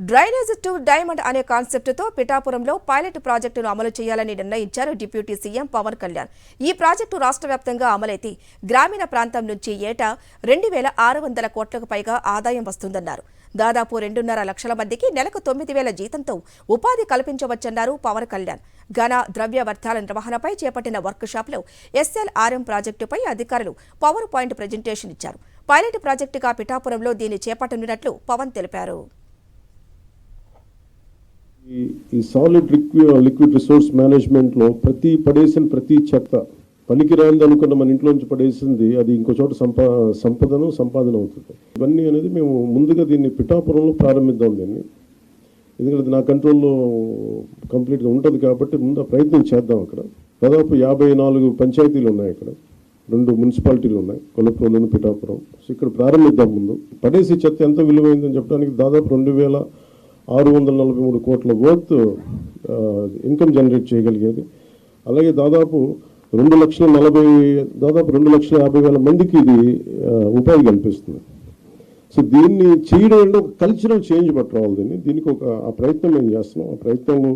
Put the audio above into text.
Drainage to diamond అనే కాన్సెప్టుతో పిఠాపురంలో pilot ప్రాజెక్టును అమలు చేయాలని నిర్ణయించారు డిప్యూటీ సీఎం పవన్ కళ్యాణ్. ఈ ప్రాజెక్టు రాష్ట్ర వ్యాప్తంగా అమలైతే గ్రామీణ ప్రాంతం నుంచి ఏటా 2,600 కోట్లకు పైగా ఆదాయం వస్తుందన్నారు. దాదాపు 2.5 లక్షల మందికి నెలకు 9,000 జీతంతో ఉపాధి కల్పించవచ్చన్నారు పవన్ కళ్యాణ్. ఘన ద్రవ్య వ్యర్థాల నిర్వహణపై చేపట్టిన వర్క్ షాప్లో SLRM ప్రాజెక్టుపై అధికారులు పవర్ పాయింట్ ప్రెజెంటేషన్ ఇచ్చారు. పైలట్ ప్రాజెక్టుగా పిఠాపురంలో దీన్ని చేపట్టనున్నట్లు పవన్ తెలిపారు. ఈ సాలిడ్ లిక్విడ్ రిసోర్స్ మేనేజ్మెంట్లో పడేసిన ప్రతి చెత్త పనికిరాంది అనుకున్న మన ఇంట్లోంచి పడేసింది అది ఇంకో చోట సంపాదన అవుతుంది. ఇవన్నీ అనేది మేము ముందుగా దీన్ని పిఠాపురంలో ప్రారంభిద్దాం. దీన్ని ఎందుకంటే నా కంట్రోల్లో కంప్లీట్గా ఉంటుంది కాబట్టి ముందు ప్రయత్నం చేద్దాం. అక్కడ దాదాపు 54 పంచాయతీలు ఉన్నాయి. అక్కడ 2 మున్సిపాలిటీలు ఉన్నాయి, కొలప్రోలు, పిఠాపురం. సో ఇక్కడ ప్రారంభిద్దాం. ముందు పడేసి చెత్త ఎంత విలువైందని చెప్పడానికి దాదాపు 2,643 కోట్ల వర్త్ ఇన్కమ్ జనరేట్ చేయగలిగేది. అలాగే దాదాపు 2,50,000 మందికి ఇది ఉపాధి కల్పిస్తుంది. సో దీన్ని చేయడం అంటే ఒక కల్చరల్ చేంజ్ పట్టుకోవాలి. దీనికి ఆ ప్రయత్నం మేము చేస్తున్నాం. ఆ ప్రయత్నంలో